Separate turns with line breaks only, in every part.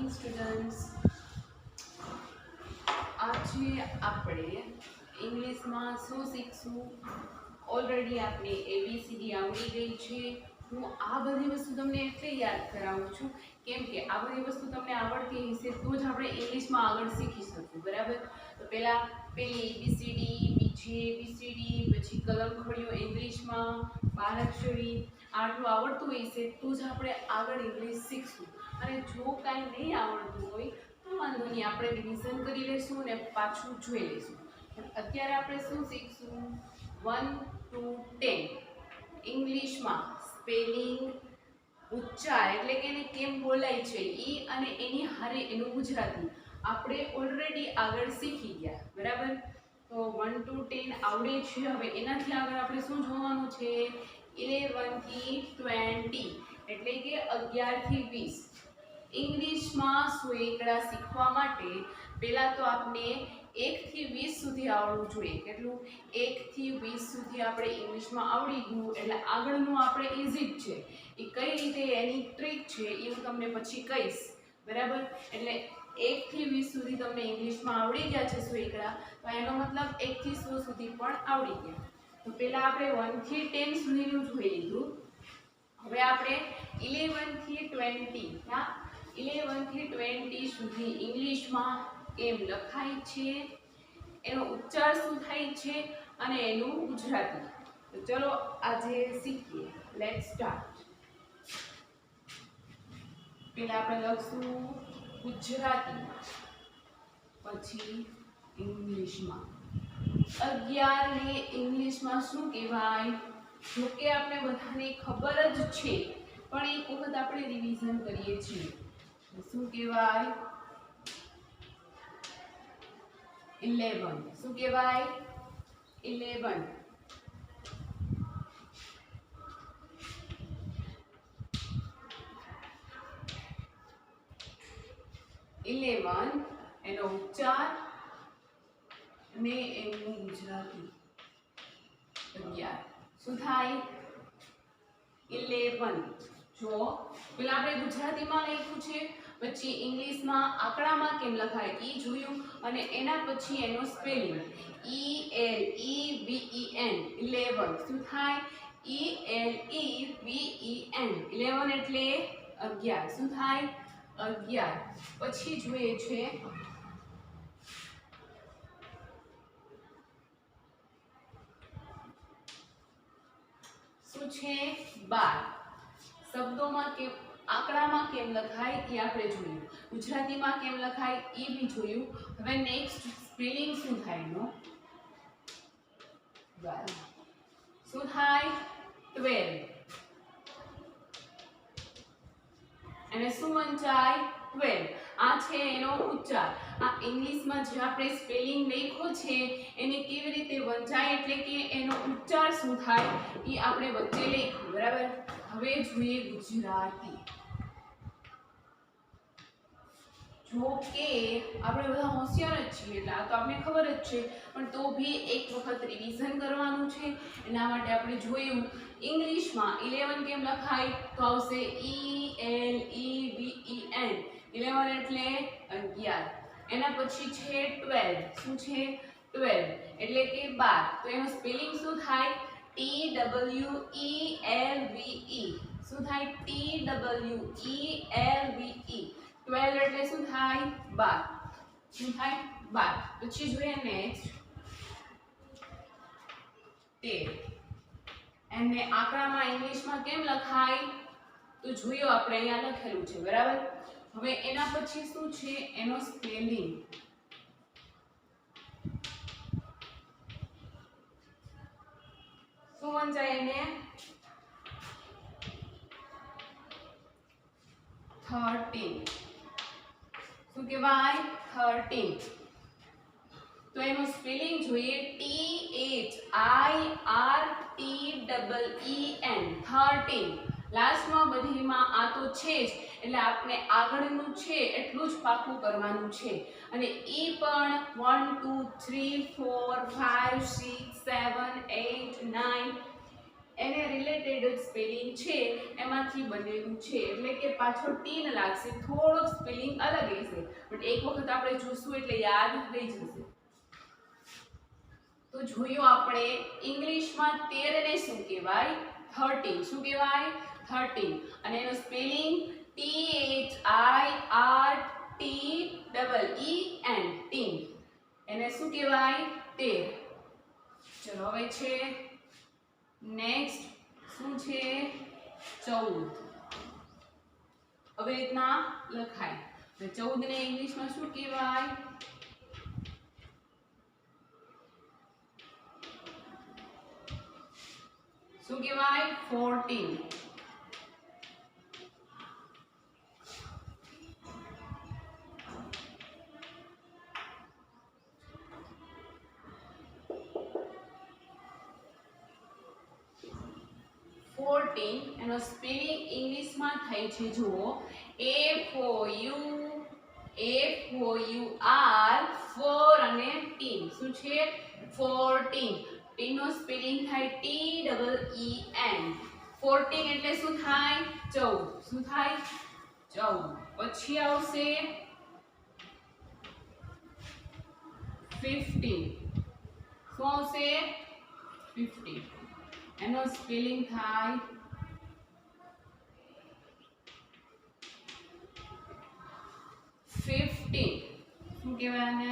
Morning students. આજે આપણે ઇંગ્લિશમાં શું શીખશું? ઓલરેડી આપણે ABCD આવડી ગઈ છે. હું આ બધી વસ્તુ તમને એટલે યાદ કરાવું છું કેમ કે આ બધી વસ્તુ તમને આવડતી હશે તો જ આપણે ઇંગ્લિશમાં આગળ શીખી શકું, બરાબર? તો પેલી ABCD, બીજી ABCD, પછી કલમખડીઓ ઇંગ્લિશમાં, બારાક્ષરી આટલું આવડતું હશે તો જ આપણે આગળ ઇંગ્લિશ શીખશું. અને જો કાંઈ નહીં આવડતું હોય તો વાંધો નહીં, આપણે રિવિઝન કરી લઈશું અને પાછું જોઈ લઈશું. પણ અત્યારે આપણે શું શીખશું? 1 to 10 ઇંગ્લિશમાં સ્પેલિંગ, ઉચ્ચાર એટલે કે એને કેમ બોલાય છે ઈ અને એની હારે એનું ગુજરાતી આપણે ઓલરેડી આગળ શીખી ગયા, બરાબર? તો 1 to 10 આવડે છે. હવે એનાથી આગળ આપણે શું જોવાનું છે? 11 થી 20 એટલે કે 11 થી 20. ઇંગ્લિશમાં સોએકડા શીખવા માટે પહેલા તો આપણે 1 થી 20 સુધી આવડવું જોઈએ. કેટલું? 1 થી 20 સુધી આપણે ઇંગ્લિશમાં આવડી ગયું એટલે આગળનું આપણે ઇઝી જ છે. એ કઈ રીતે એની ટ્રીક છે એ હું તમને પછી કહીશ, બરાબર? એટલે 1 થી 20 સુધી તમને ઇંગ્લિશમાં આવડી ગયા છે સોએકડા, તો એનો મતલબ 1 થી 100 સુધી પણ આવડી ગયા. તો પહેલા આપણે 1 થી 10 સુધીનું જોઈ લીધું. હવે આપણે 11 થી 20 11 થી 20 સુધી ઇંગ્લિશમાં કેમ લખાય છે, એનો ઉચ્ચાર શું થાય છે અને એનું ગુજરાતી. તો ચલો આજે શીખીએ. Let's start. પહેલા આપણે લખશું ગુજરાતીમાં, પછી ઇંગ્લિશમાં. 11 ને ઇંગ્લિશમાં શું કહેવાય? જો કે આપણે બધાને ખબર જ છે પણ એક વખત આપણે રિવિઝન કરીએ છીએ. શું કહેવાય? 11. શું કહેવાય? 11. એનો ઉચ્ચાર અને એનું ગુજરાતી 11. શું થાય? 11. જો પેલા આપણે ગુજરાતીમાં લખ્યું છે, પછી ઇંગ્લિશમાં આંકડામાં કેમ લખાય ઈ જોયું અને એના પછી એનો સ્પેલિંગ ELEVEN 11. શું થાય? ELEVEN 11 એટલે 11. શું થાય? 11. પછી જોઈએ છે શું છે? 12. શબ્દોમાં કેમ, આંકડામાં કેમ લખાય એ આપણે જોયું, ગુજરાતીમાં કેમ લખાય એ બી જોયું. હવે નેક્સ્ટ સ્પેલિંગ શું થાય એનો? 12. શું થાય? 12. અને શું વંચાય? 12. આ છે એનો ઉચ્ચાર. આ ઇંગ્લિશમાં જે આપણે સ્પેલિંગ લખ્યો છે એને કેવી રીતે વંચાય એટલે કે એનો ઉચ્ચાર શું થાય એ આપણે વચ્ચે લખ્યું, બરાબર? હવે જોઈએ ગુજરાતી. જો કે આપણે બધા હોશિયાર જ છીએ એટલે આ તો આપણે ખબર જ છે, પણ તો બી એક વખત રિવિઝન કરવાનું છે. એના માટે આપણે જોયું ઇંગ્લિશમાં 11 કેમ લખાય તો આવશે ELEVEN 11 એટલે 11. એના પછી છે 12. શું છે? 12 એટલે કે 12. તો એનું સ્પેલિંગ શું થાય? TWELVE. શું થાય? TWELVE. 12 એટલે શું થાય? 12. શું થાય? 12. પછી જોઈએ નેક્સ્ટ 13. એને આંકડામાં ઇંગ્લિશમાં કેમ લખાય તો જોયો આપણે અહીંયા લખેલું છે, બરાબર? હવે એના પછી શું છે? એનો સ્પેલિંગ. શું વંચાય એને? 13. શું કહેવાય? 13. તો એનું સ્પેલિંગ જોઈએ THIRTEEN 13. લાસ્ટમાં બધીમાં આ તો છે જ એટલે આપણે આગળનું છે એટલું જ પાકું કરવાનું છે. અને એ પણ 1 2 3 4 5 6 7 8 9 એને રિલેટેડ જ સ્પેલિંગ છે. એમાં માંથી બનેલું છે એટલે કે પાછળ ટીન લાગશે, થોડુંક સ્પેલિંગ અલગ હશે, બટ એક વખત આપણે જોશું એટલે યાદ થઈ જશે. તો જોયું આપણે ઇંગ્લિશમાં 13 ને શું કહેવાય? 13. શું કહેવાય? 13. અને એનો સ્પેલિંગ THIRTEEN, ટીન. એને શું કહેવાય? 13. ચલો હવે છે નેક્સ્ટ શું છે? 14. હવે રીતના લખાય. 14 ને ઇંગ્લિશમાં શું કહેવાય? શું કહેવાય? 14. એનો સ્પેલિંગ ઇંગ્લિશમાં થાય છે જુઓ FOUR, ફોર અને ટીન. શું છે? 14. ટીન નો સ્પેલિંગ થાય TEEN. 14 એટલે શું થાય? 14. શું થાય? 14. પછી આવશે 15. શું આવશે? 15. એનો સ્પેલિંગ થાય શું કહેવાય આને?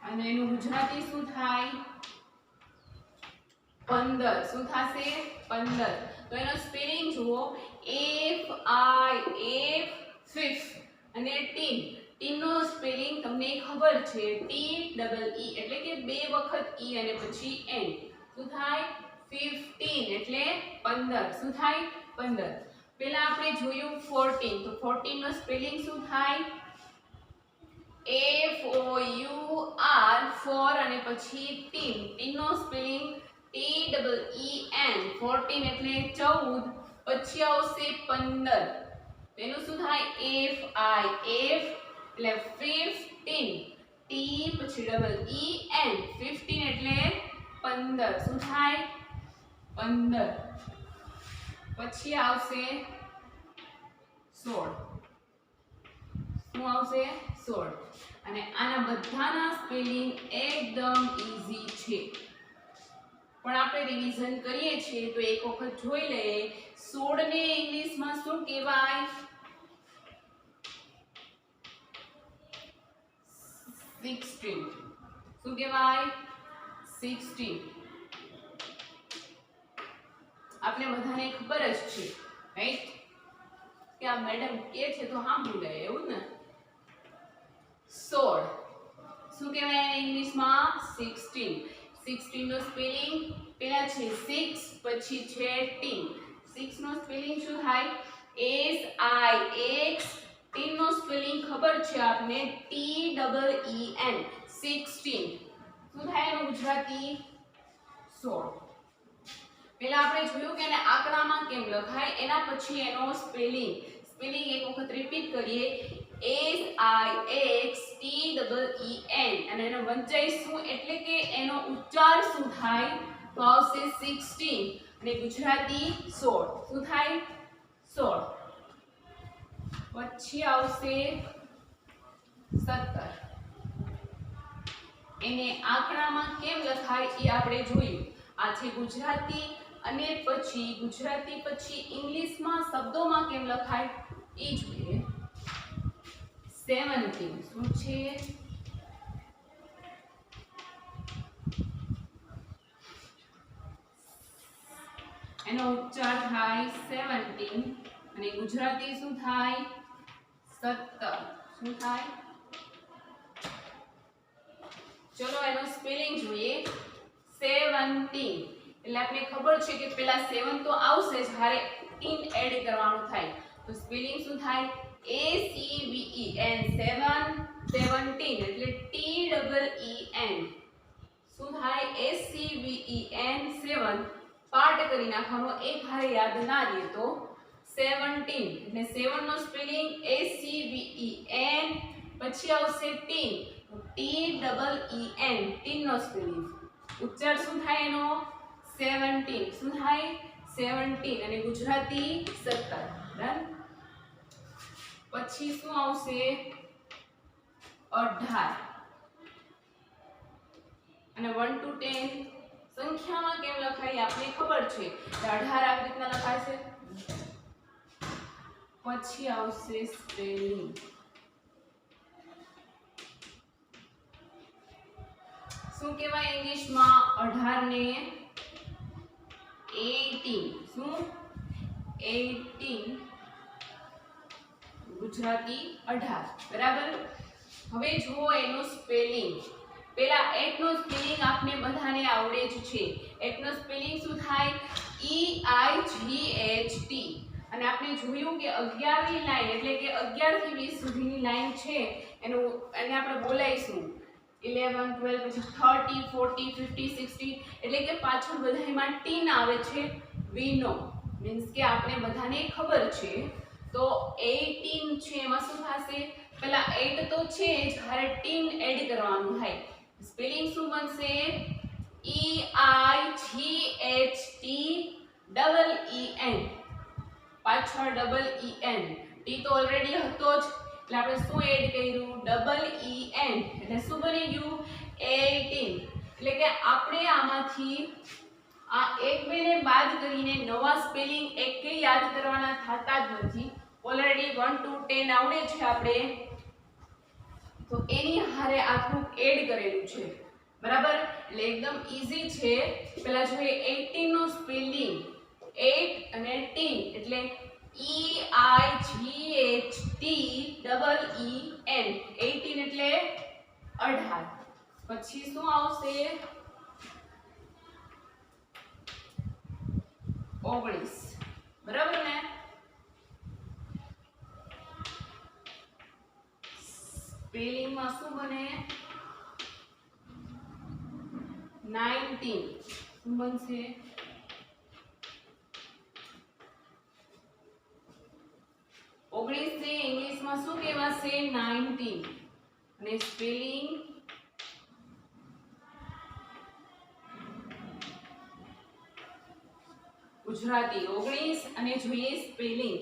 અને એનું ગુજરાતી શું થાય? 15. શું થશે? 15. તો એનો સ્પેલિંગ જુઓ FIF અને ટીન. ટીન નો સ્પેલિંગ તમને ખબર છે TEE, એટલે કે બે વખત E અને પછી N. શું થાય? 15 એટલે 15. શું થાય? 15. પહેલા આપણે જોયું 14. તો 14 નો સ્પેલિંગ શું થાય? FOUR, ફોર અને પછી ટીન. ટીન નો સ્પેલિંગ TEEN. 14 એટલે 14. પછી આવશે 15. એનું શું થાય? FIF એટલે 15. T પછી EEN. 15 એટલે 15. શું થાય? 15. પછી આવશે 16. શું આવશે? 16. અને આના બધાના સ્પેલિંગ એકદમ ઈઝી છે, પણ આપણે રિવિઝન કરીએ છીએ તો એક વખત જોઈ લઈએ. 16 ને ઇંગ્લિશમાં શું કહેવાય? 16. શું કહેવાય? 16. આપણે બધાને ખબર જ છે, રાઈટ? કે આ મેડમ કે છે તો સાંભળી લે, એવું ને? 16. શું કહેવાય ઇંગ્લિશમાં? 16. 16 નો સ્પેલિંગ પહેલા છે 6 પછી છે ટીન. 6 નો સ્પેલિંગ શું થાય? SIX. ટીન નો સ્પેલિંગ ખબર છે આપને TEEN. 16. શું થાય એનું ગુજરાતી? 16. પહેલા આપણે જોયું કે એને આંકડામાં કેમ લખાય, એના પછી એનો સ્પેલિંગ એક વખત રિપીટ કરીએ. SIXTEEN. અને એનો વંચાય શું એટલે કે એનો ઉચ્ચાર શું થાય? તો આવશે 16 અને ગુજરાતી 16. શું થાય? 16. પછી આવશે 17. એને આંકડામાં કેમ લખાય એ આપણે જોયું. આ છે ગુજરાતી, અને પછી ગુજરાતી પછી ઇંગ્લિશમાં શબ્દોમાં કેમ લખાય એ જોઈએ. 17. શું છે? એનો ઉચ્ચાર થાય 17 અને ગુજરાતી શું થાય? 17. શું થાય? ચલો એનો સ્પેલિંગ જોઈએ. 17 એટલે આપણે ખબર છે કે પહેલા 7 તો આવશે જ, હારે ટીન એડ કરવાનું થાય. તો સ્પેલિંગ શું થાય? ACVEN. 17 એટલે TEEN. શું થાય? ACVEN. 7 પાર્ટ કરી નાખવાનો, એક હારે યાદ ના રહે તો 17 એટલે 7 નો સ્પેલિંગ ACVEN. પછી આવશે ટીન. TEEN. ટીન નો સ્પેલિંગ ઉચ્ચાર શું થાય એનો? 17. શું થાય? 17 અને ગુજરાતી 17 ડન પછી શું આવશે 18 અને 1 to 10 સંખ્યામાં કેમ લખાય આપને ખબર છે કે 18 આવી રીતના લખાય છે પછી આવશે સ્પેલિંગ શું કહેવાય ઇંગ્લિશમાં 18 ને 18 શું 18 ગુજરાતી 18 બરાબર હવે જુઓ એનો સ્પેલિંગ પેલા 8 નો સ્પેલિંગ આપને બધાને આવડે જ છે 8 નો સ્પેલિંગ શું થાય EIGHT અને આપણે જોયું કે 11મી લાઈન એટલે કે 11 થી 20 સુધીની લાઈન છે એને આપણે બોલાઈશું 11 12 પછી 30 40 50 60 એટલે કે પાછળ બધાયમાં ટીન આવે છે વી નો મીન્સ કે આપણે બધાને ખબર છે તો 18 છે એમાં શું થશે પેલા 8 તો છે જ હારે ટીન એડ કરવાનું થાય સ્પેલિંગ શું બનશે EIGHTEEN પાછળ ડબલ EN ટી તો ઓલરેડી હતો જ એટલે આપણે શું એડ કર્યું ડબલ EN એટલે શું બની ગયું 18 એટલે કે આપણે આમાંથી આ એક બે ને બાદ કરીને નવા સ્પેલિંગ એકે યાદ કરવાના થતા જ નથી ઓલરેડી 1 to 10 આવડે છે આપણે તો એની હારે આખું એડ કરેલું છે બરાબર એટલે એકદમ ઈઝી છે પહેલા જોઈએ 18 નો સ્પેલિંગ 8 અને ટી એટલે EIGHTEEN 18 એટલે 18 પછી શું આવશે 19 બરાબર ને સ્પેલિંગ માં શું બને 19 શું બનશે 19 ને ઇંગ્લિશ માં શું કહેવાશે 19 અને સ્પેલિંગ ગુજરાતી 19 અને જોઈએ સ્પેલિંગ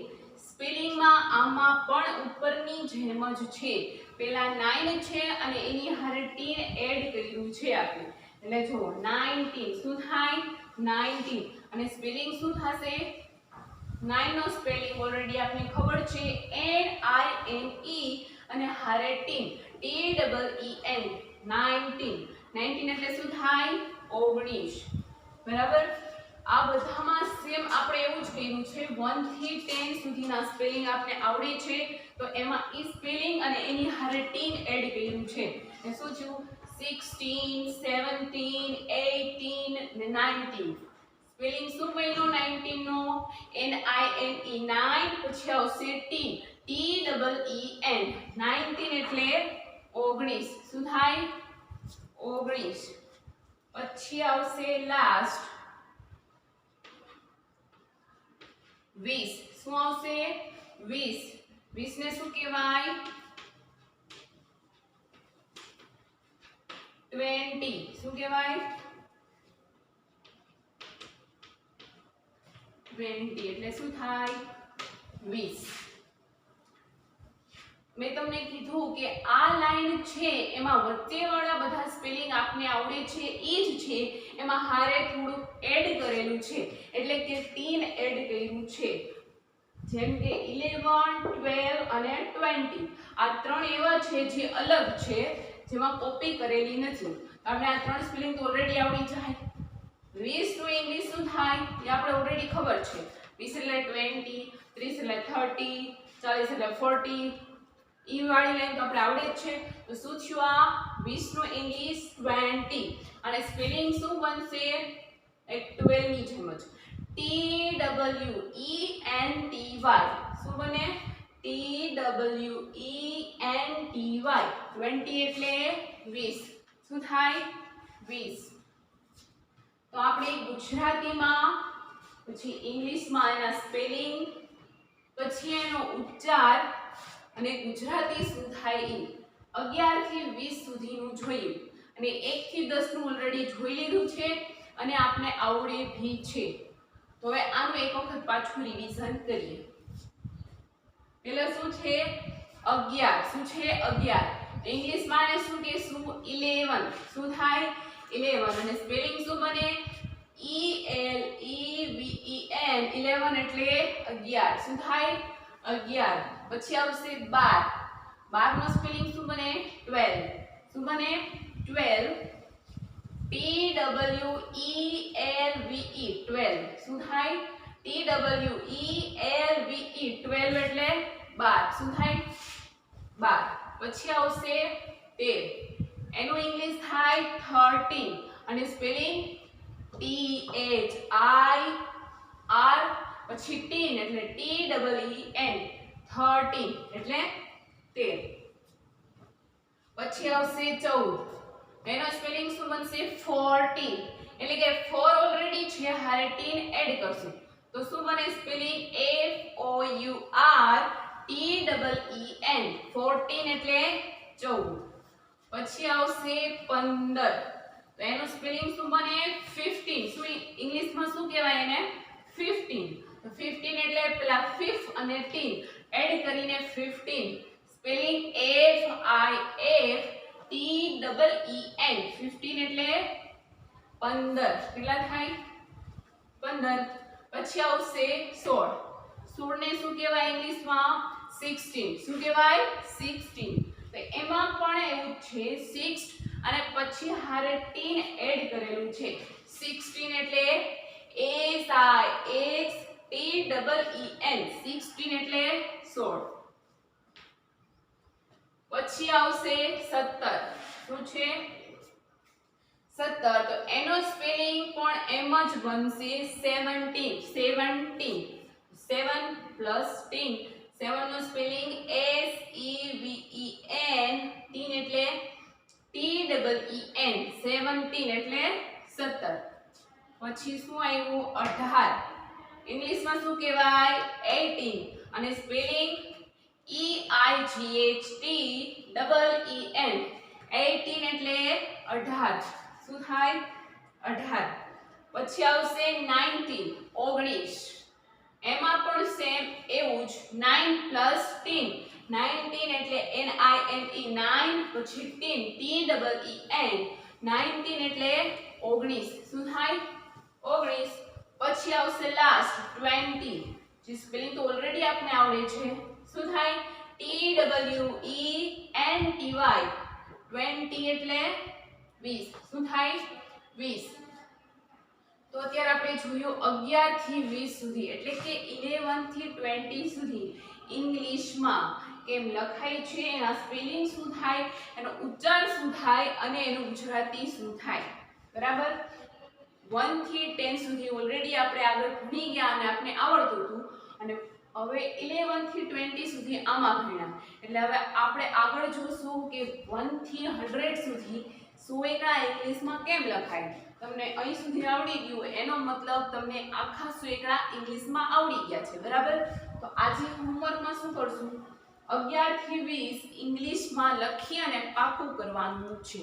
સ્પેલિંગમાં આમાં પણ ઉપરની જેમ જ છે પેલા 9 છે અને એની હારે ટીન એડ કર્યું છે આપણે એટલે જો 19 શું થાય 19 અને સ્પેલિંગ શું થશે 9 નો સ્પેલિંગ ઓલરેડી આપને ખબર છે NINE અને હારે ટીન TEEN 19 એટલે શું થાય 19 બરાબર આ બધામાં સેમ આપણે એવું જ કર્યું છે 1 થી 10 સુધીના સ્પેલિંગ આપને આવડે છે તો એમાં ઈ સ્પેલિંગ અને એની હારે ટીન એડ કર્યું છે એટલે શું થયું 16 17 18 ને 19 સ્પેલિંગ શું બન્યો 19 નો NINE 9 પછી આવશે ટી TEEN 19 એટલે 19 શું થાય 19 પછી આવશે લાસ્ટ 20 શું આવશે 20 ને શું કહેવાય 20 શું કહેવાય 20 એટલે શું થાય 20 મેં તમને કીધું કે આ લાઈન છે એમાં વચ્ચેવાળા બધા સ્પેલિંગ આપને આવડે છે એ જ છે એમાં હારે થોડું એડ કરેલું છે એટલે કે ટીન એડ કર્યું છે જેમ કે 11 12 અને 20 આ ત્રણ એવા છે જે અલગ છે જેમાં કોપી કરેલી નથી આપણે આ ત્રણ સ્પેલિંગ તો ઓલરેડી આવડી જાય 20 નું ઇંગ્લિશ શું થાય એ આપણે ઓલરેડી ખબર છે 20 એટલે 20 30 એટલે 30 40 એટલે 40 ઈ વાળી લાઈન તો આપણે આવડે જ છે તો શું થયું આ 20 નું ઇંગ્લિશ 20 અને સ્પેલિંગ શું બનશે એક 12 ની જેમ જ TWENTY શું બને TWENTY 20 એટલે 20 શું થાય 20 તો આપણે ગુજરાતીમાં પછી ઇંગ્લિશમાં એના સ્પેલિંગ પછી એનો ઉચ્ચાર અને ગુજરાતી શું થાય એ 11 થી 20 સુધીનું જોયું અને 1 થી 10 નું ઓલરેડી જોઈ લીધું છે અને આપણે આવડે ભી છે તો તો હવે આનું એક વખત પાછું રિવિઝન કરીએ. પેલા શું છે 11, શું છે 11. ઇંગ્લિશમાં ને શું કહેશું 11. શું થાય 11 અને સ્પેલિંગ શું બને ELEVEN 11 એટલે 11. શું થાય 11. પછી આવશે 12. 12 નો સ્પેલિંગ શું બને 12. શું બને 12. TWELVE 12. શું થાય TWELVE 12 એટલે 12. શું થાય 12. પછી આવશે 13. એનું ઇંગ્લિશ થાય 13 અને સ્પેલિંગ THIR. પછી ટીન એટલે TEEN 13 એટલે 13. પછી આવશે 14. એનો સ્પેલિંગ શું બનશે 14. એટલે કે 4 ઓલરેડી છે હારે ટીન એડ કરશું તો શું બને સ્પેલિંગ FOURTEEN 14 એટલે 14. પછી આવશે 15. તો એનું સ્પેલિંગ શું બને 15. શું ઇંગ્લિશમાં શું કહેવાય એને 15. તો 15 એટલે પેલા ફિફ અને ટીન એડ કરીને 15. સ્પેલિંગ FIFTEEN 15 એટલે 15. કેટલા થાય 15. પછી આવશે 16. 16 ને શું કહેવાય ઇંગ્લિશમાં 16. શું કહેવાય 16. તો એમાં પણ એવું છે 6 અને પછી હારે ટીન એડ કરેલું છે 16 એટલે SIXTEEN 16 એટલે 16. પછી આવશે 17. શું છે 17. તો એનો સ્પેલિંગ પણ એમ જ બનશે 17. 7 પ્લસ ટીન 7 નો સ્પેલિંગ SEVEN ટીન એટલે TEEN 17 એટલે 17. પછી શું આવ્યું 18. ઇંગ્લિશમાં શું કહેવાય 18 અને સ્પેલિંગ EIGHTEEN 18 એટલે 18. શું થાય 18. પછી આવશે 19. 19. એમાં પણ સેમ એવું જ 9 પ્લસ ટીન 19 એટલે NINE 9 પછી ટીન TEEN 19 એટલે 19. શું થાય 19. પછી આવશે લાસ્ટ 20. જે સ્પેલિંગ તો ઓલરેડી આપને આવડે છે. શું થાય TWENTY 20 એટલે 20. શું થાય 20. તો અત્યારે આપણે જોયું 11 થી 20 સુધી એટલે કે 11 થી 20 સુધી ઇંગ્લિશમાં કેમ લખાય છે એના સ્પેલિંગ શું થાય એનો ઉચ્ચાર શું થાય અને એનું ગુજરાતી શું થાય. બરાબર 1 થી 10 સુધી ઓલરેડી આપણે આગળ ભણી ગયા અને આપણે આવડતું હતું અને હવે 11 થી 20 સુધી આમાં ભણ્યા એટલે હવે આપણે આગળ જોશું કે 1 થી 100 સુધી 100 એકડા ઇંગ્લિશમાં કેમ લખાય. તમને અહીં સુધી આવડી ગયું એનો મતલબ તમને આખા 100 એકડા ઇંગ્લિશમાં આવડી ગયા છે. બરાબર. તો આજે હોમવર્કમાં શું કરશું 11 થી 20 ઇંગ્લિશમાં લખી અને પાકું કરવાનું છે.